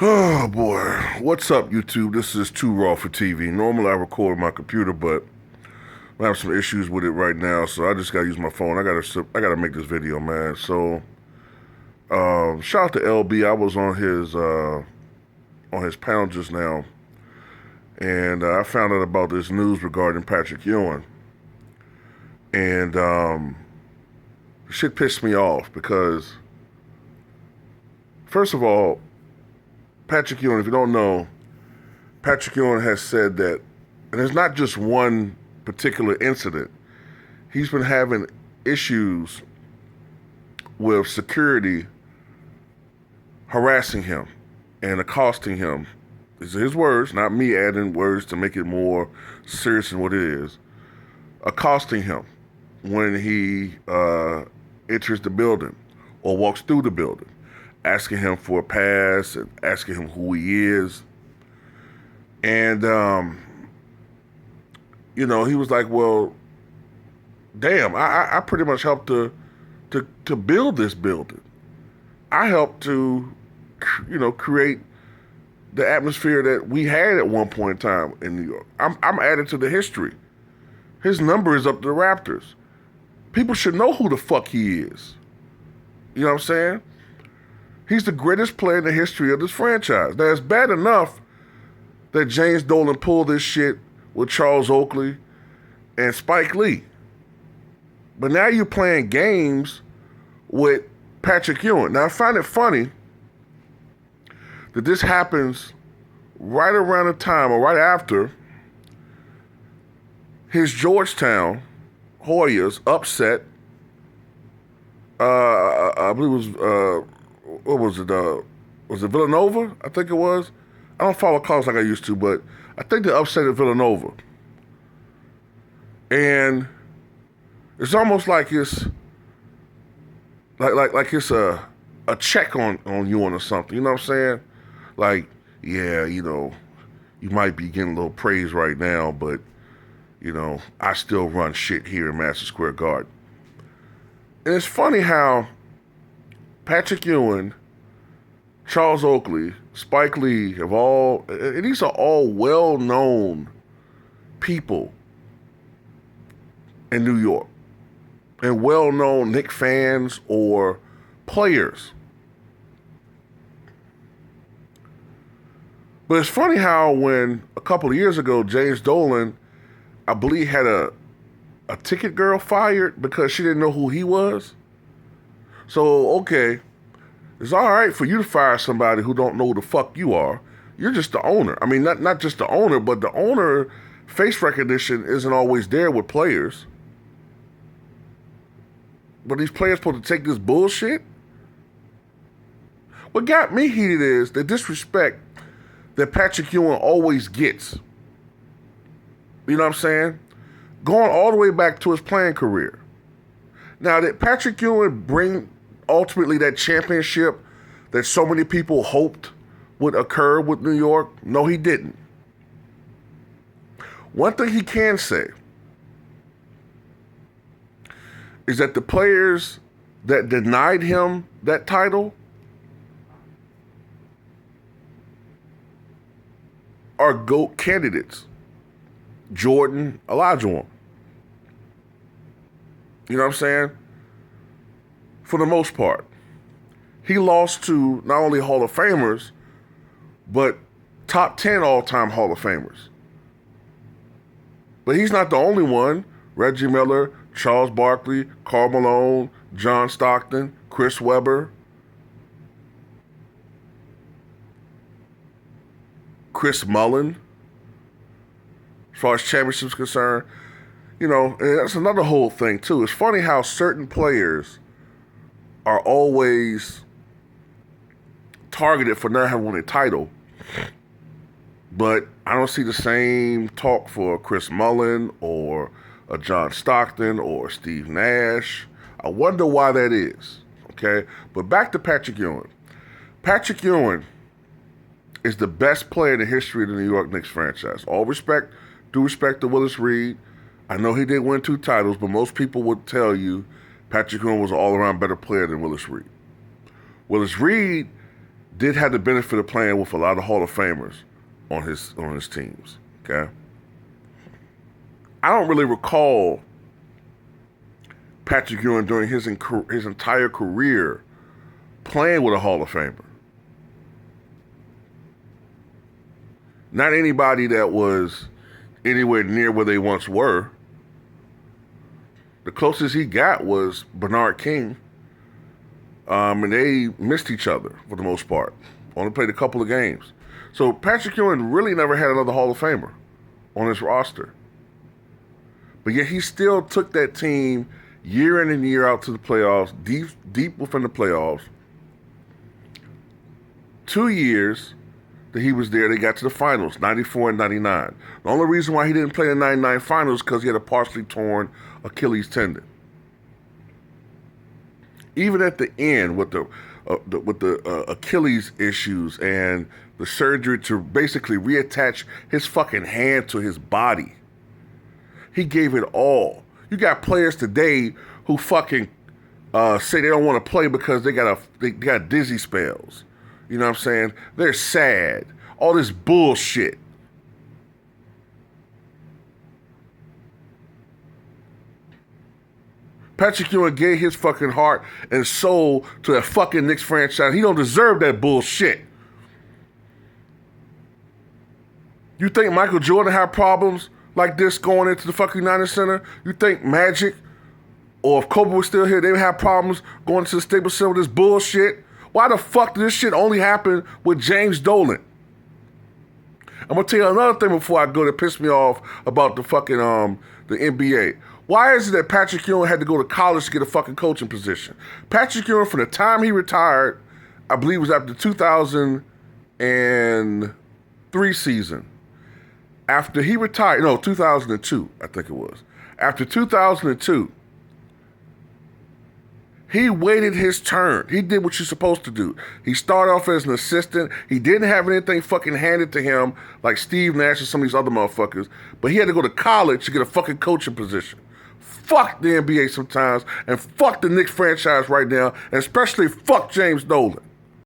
Oh boy, what's up YouTube? This is Too Raw for TV. Normally I record on my computer, but I have some issues with it right now, so I just gotta use my phone. I gotta make this video, man. So, shout out to LB. I was on his panel just now, and I found out about this news regarding Patrick Ewing, and shit pissed me off because, first of all, Patrick Ewing, if you don't know, Patrick Ewing has said that, and it's not just one particular incident, he's been having issues with security harassing him and accosting him. These are his words, not me adding words to make it more serious than what it is. Accosting him when he enters the building or walks through the building, asking him for a pass and asking him who he is. And, he was like, well, damn, I pretty much helped to build this building. I helped to, create the atmosphere that we had at one point in time in New York. I'm added to the history. His number is up to the Raptors. People should know who the fuck he is. You know what I'm saying? He's the greatest player in the history of this franchise. Now, it's bad enough that James Dolan pulled this shit with Charles Oakley and Spike Lee. But now you're playing games with Patrick Ewing. Now, I find it funny that this happens right around the time or right after his Georgetown Hoyas upset, I believe it was, what was it? Was it Villanova? I think it was. I don't follow college like I used to, but I think they upset at Villanova. And it's almost like it's like it's a check on Ewing or something. You know what I'm saying? Like, yeah, you might be getting a little praise right now, but I still run shit here in Madison Square Garden. And it's funny how Patrick Ewing, Charles Oakley, Spike Lee and these are all well-known people in New York and well-known Knicks fans or players. But it's funny how when a couple of years ago, James Dolan, I believe, had a ticket girl fired because she didn't know who he was. So, okay, it's all right for you to fire somebody who don't know who the fuck you are. You're just the owner. I mean, not just the owner, but the owner face recognition isn't always there with players. But these players supposed to take this bullshit? What got me heated is the disrespect that Patrick Ewing always gets. You know what I'm saying? Going all the way back to his playing career. Now, did Patrick Ewing bring ultimately that championship that so many people hoped would occur with New York? No, he didn't. One thing he can say is that the players that denied him that title are GOAT candidates. Jordan, Olajuwon. You know what I'm saying? For the most part. He lost to not only Hall of Famers, but top 10 all-time Hall of Famers. But he's not the only one. Reggie Miller, Charles Barkley, Karl Malone, John Stockton, Chris Webber, Chris Mullin. As far as championships concerned, and that's another whole thing too. It's funny how certain players are always targeted for not having won a title, but I don't see the same talk for Chris Mullin or a John Stockton or Steve Nash. I wonder why that is. Okay, but back to Patrick Ewing. Patrick Ewing is the best player in the history of the New York Knicks franchise. All respect. Due respect to Willis Reed. I know he did win 2 titles, but most people would tell you Patrick Ewing was an all-around better player than Willis Reed. Willis Reed did have the benefit of playing with a lot of Hall of Famers on his teams. Okay, I don't really recall Patrick Ewing during his entire career playing with a Hall of Famer. Not anybody that was anywhere near where they once were. The closest he got was Bernard King. And they missed each other for the most part. Only played a couple of games. So Patrick Ewing really never had another Hall of Famer on his roster. But yet he still took that team year in and year out to the playoffs, deep within the playoffs. 2 years that he was there, they got to the finals, 94 and 99. The only reason why he didn't play in the 99 finals is because he had a partially torn Achilles tendon. Even at the end with the Achilles issues and the surgery to basically reattach his fucking hand to his body, he gave it all. You got players today who fucking say they don't want to play because they got dizzy spells. You know what I'm saying? They're sad. All this bullshit. Patrick Ewing gave his fucking heart and soul to that fucking Knicks franchise. He don't deserve that bullshit. You think Michael Jordan had problems like this going into the fucking United Center? You think Magic, or if Kobe was still here, they would have problems going to the Staples Center with this bullshit? Why the fuck did this shit only happen with James Dolan? I'm gonna tell you another thing before I go that pissed me off about the fucking the NBA. Why is it that Patrick Ewing had to go to college to get a fucking coaching position? Patrick Ewing, from the time he retired, I believe it was after the 2003 season. After he retired, no, 2002, I think it was. After 2002, he waited his turn. He did what you're supposed to do. He started off as an assistant. He didn't have anything fucking handed to him like Steve Nash and some of these other motherfuckers. But he had to go to college to get a fucking coaching position. Fuck the NBA sometimes, and fuck the Knicks franchise right now, and especially fuck James Dolan.